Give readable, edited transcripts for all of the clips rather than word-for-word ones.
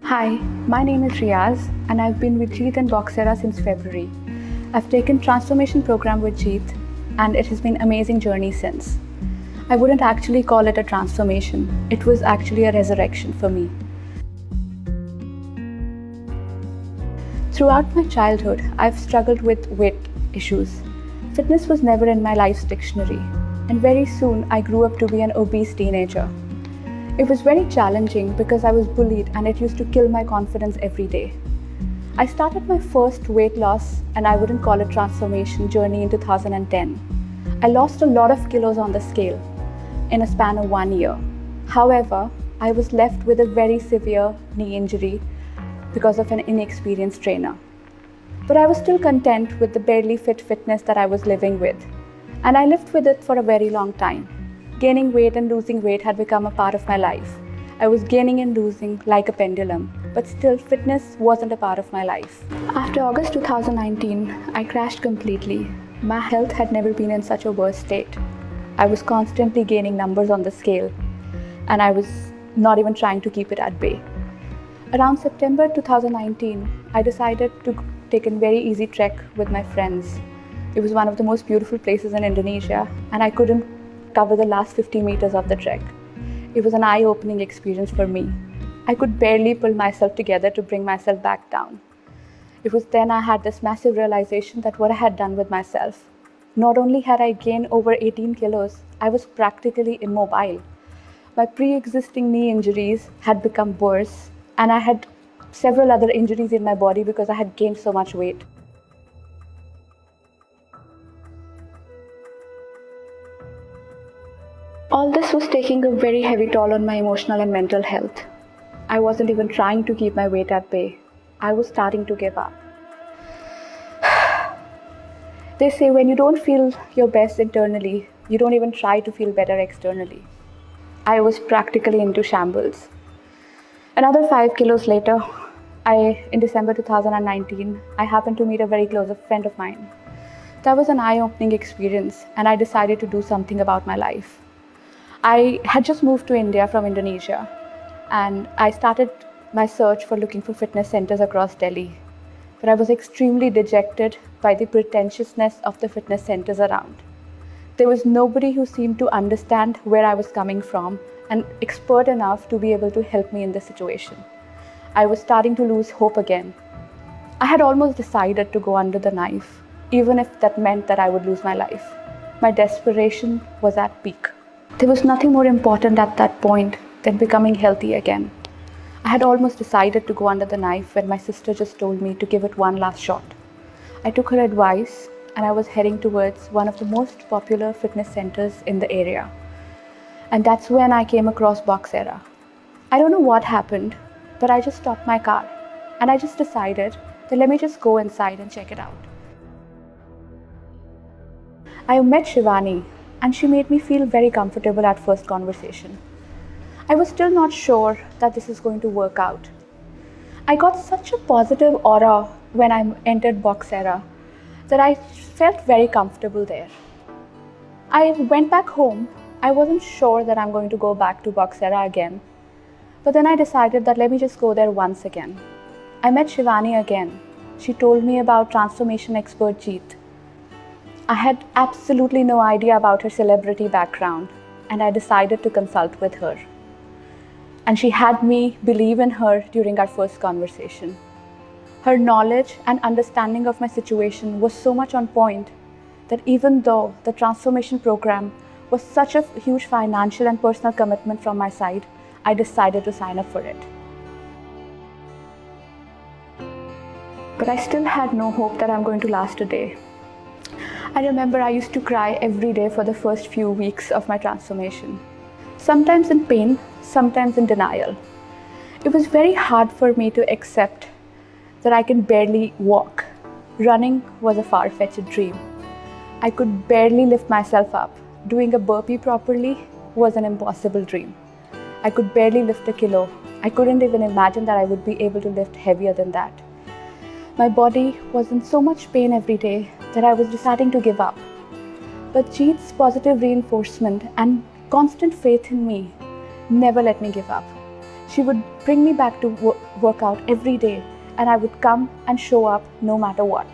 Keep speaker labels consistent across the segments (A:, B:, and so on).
A: Hi, my name is Riaz and I've been with Jeet and Boxx Era since February. I've taken transformation program with Jeet and it has been an amazing journey since. I wouldn't actually call it a transformation, it was actually a resurrection for me. Throughout my childhood, I've struggled with weight issues. Fitness was never in my life's dictionary, and very soon I grew up to be an obese teenager. It was very challenging because I was bullied and it used to kill my confidence every day. I started my first weight loss, and I wouldn't call it transformation, journey in 2010. I lost a lot of kilos on the scale in a span of 1 year. However, I was left with a very severe knee injury because of an inexperienced trainer. But I was still content with the barely fit fitness that I was living with, and I lived with it for a very long time. Gaining weight and losing weight had become a part of my life. I was gaining and losing like a pendulum, but still fitness wasn't a part of my life. After August 2019, I crashed completely. My health had never been in such a worse state. I was constantly gaining numbers on the scale, and I was not even trying to keep it at bay. Around September 2019, I decided to take a very easy trek with my friends. It was one of the most beautiful places in Indonesia, and I couldn't cover the last 50 meters of the trek. It was an eye-opening experience for me. I could barely pull myself together to bring myself back down. It was then I had this massive realization that what I had done with myself. Not only had I gained over 18 kilos, I was practically immobile. My pre-existing knee injuries had become worse, and I had several other injuries in my body because I had gained so much weight. All this was taking a very heavy toll on my emotional and mental health. I wasn't even trying to keep my weight at bay. I was starting to give up. They say when you don't feel your best internally, you don't even try to feel better externally. I was practically into shambles. Another 5 kilos later, in December 2019, I happened to meet a very close friend of mine. That was an eye-opening experience, and I decided to do something about my life. I had just moved to India from Indonesia, and I started my search for looking for fitness centers across Delhi. But I was extremely dejected by the pretentiousness of the fitness centers around. There was nobody who seemed to understand where I was coming from and expert enough to be able to help me in this situation. I was starting to lose hope again. I had almost decided to go under the knife, even if that meant that I would lose my life. My desperation was at peak. There was nothing more important at that point than becoming healthy again. I had almost decided to go under the knife when my sister just told me to give it one last shot. I took her advice and I was heading towards one of the most popular fitness centers in the area. And that's when I came across Boxx Era. I don't know what happened, but I just stopped my car and I just decided that let me just go inside and check it out. I met Shivani, and she made me feel very comfortable at first conversation. I was still not sure that this is going to work out. I got such a positive aura when I entered Boxx Era that I felt very comfortable there. I went back home. I wasn't sure that I'm going to go back to Boxx Era again, but then I decided that let me just go there once again. I met Shivani again. She told me about transformation expert Jeet. I had absolutely no idea about her celebrity background, and I decided to consult with her. And she had me believe in her during our first conversation. Her knowledge and understanding of my situation was so much on point that even though the transformation program was such a huge financial and personal commitment from my side, I decided to sign up for it. But I still had no hope that I'm going to last a day. I remember I used to cry every day for the first few weeks of my transformation. Sometimes in pain, sometimes in denial. It was very hard for me to accept that I can barely walk. Running was a far-fetched dream. I could barely lift myself up. Doing a burpee properly was an impossible dream. I could barely lift a kilo. I couldn't even imagine that I would be able to lift heavier than that. My body was in so much pain every day that I was deciding to give up. But Jeet's positive reinforcement and constant faith in me never let me give up. She would bring me back to work out every day, and I would come and show up no matter what.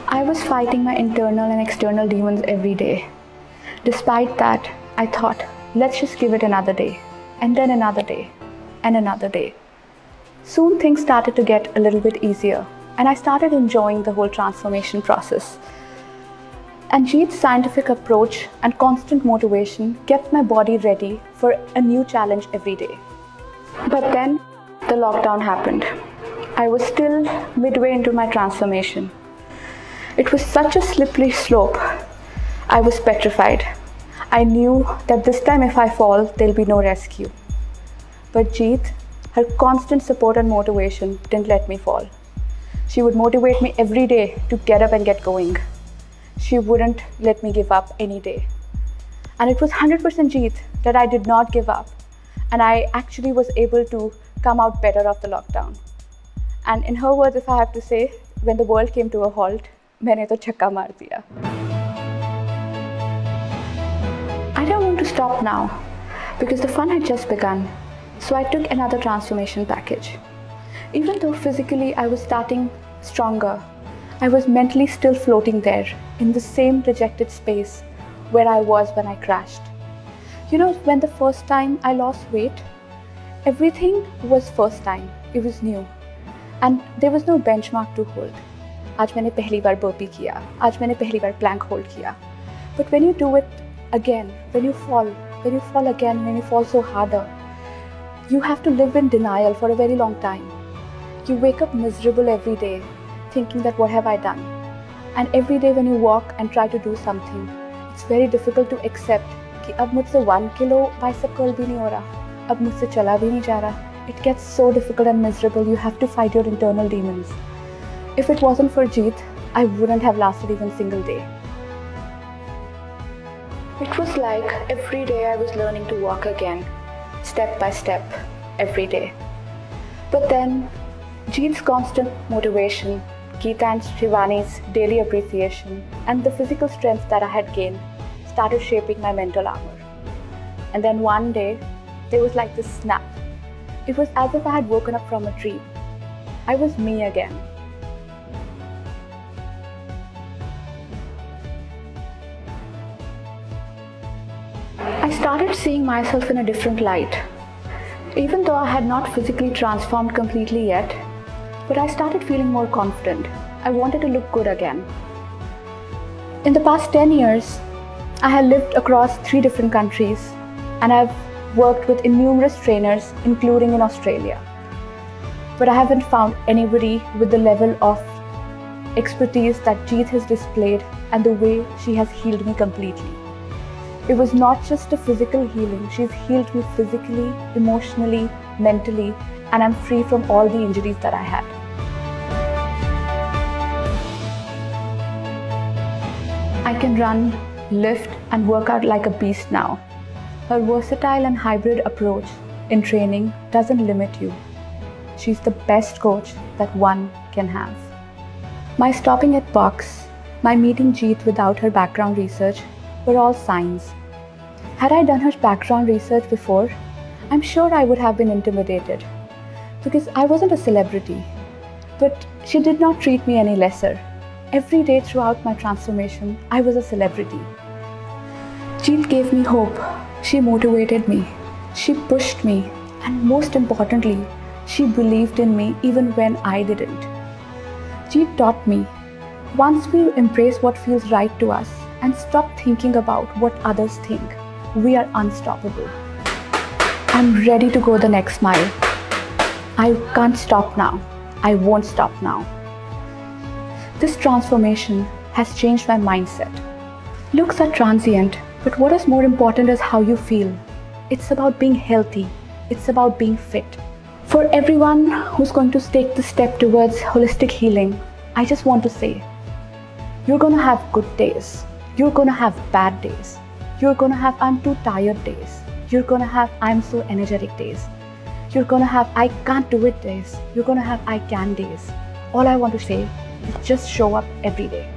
A: I was fighting my internal and external demons every day. Despite that, I thought, let's just give it another day, and then another day, and another day. Soon things started to get a little bit easier, and I started enjoying the whole transformation process. And Jeet's scientific approach and constant motivation kept my body ready for a new challenge every day. But then the lockdown happened. I was still midway into my transformation. It was such a slippery slope. I was petrified. I knew that this time if I fall, there'll be no rescue. But Jeet, her constant support and motivation didn't let me fall. She would motivate me every day to get up and get going. She wouldn't let me give up any day. And it was 100% Jeet that I did not give up. And I actually was able to come out better of the lockdown. And in her words, if I have to say, when the world came to a halt, मैंने तो छक्का मार दिया. I don't want to stop now because the fun had just begun. So I took another transformation package. Even though physically I was starting stronger, I was mentally still floating there in the same rejected space where I was when I crashed. You know, when the first time I lost weight, everything was first time. It was new. And there was no benchmark to hold. आज मैंने पहली बार burpee किया, आज मैंने पहली बार plank hold किया. But when you do it again, when you fall again, when you fall so harder, you have to live in denial for a very long time. You wake up miserable every day, thinking that what have I done? And every day when you walk and try to do something, it's very difficult to accept कि अब मुझसे 1 kilo bicep curl भी नहीं हो रहा, अब मुझसे चला भी नहीं जा रहा. It gets so difficult and miserable. You have to fight your internal demons. If it wasn't for Jeet, I wouldn't have lasted even a single day. It was like every day I was learning to walk again, step by step, every day. But then, Jeet's constant motivation, Geeta and Shivani's daily appreciation, and the physical strength that I had gained started shaping my mental armor. And then one day, there was like this snap. It was as if I had woken up from a dream. I was me again. I started seeing myself in a different light. Even though I had not physically transformed completely yet, but I started feeling more confident. I wanted to look good again. In the past 10 years, I have lived across 3 different countries and I've worked with numerous trainers, including in Australia. But I haven't found anybody with the level of expertise that Jeet has displayed and the way she has healed me completely. It was not just a physical healing, she's healed me physically, emotionally, mentally, and I'm free from all the injuries that I had. I can run, lift, and work out like a beast now. Her versatile and hybrid approach in training doesn't limit you. She's the best coach that one can have. My stopping at Boxx, my meeting Jeet without her background research were all signs. Had I done her background research before, I'm sure I would have been intimidated because I wasn't a celebrity. But she did not treat me any lesser. Every day throughout my transformation, I was a celebrity. Jeet gave me hope. She motivated me. She pushed me. And most importantly, she believed in me even when I didn't. Jeet taught me, once we embrace what feels right to us and stop thinking about what others think, we are unstoppable. I'm ready to go the next mile. I can't stop now. I won't stop now. This transformation has changed my mindset. Looks are transient, but what is more important is how you feel. It's about being healthy. It's about being fit. For everyone who's going to take the step towards holistic healing, I just want to say, you're going to have good days. You're going to have bad days. You're going to have I'm too tired days. You're going to have I'm so energetic days. You're going to have I can't do it days. You're going to have I can days. All I want to say is just show up every day.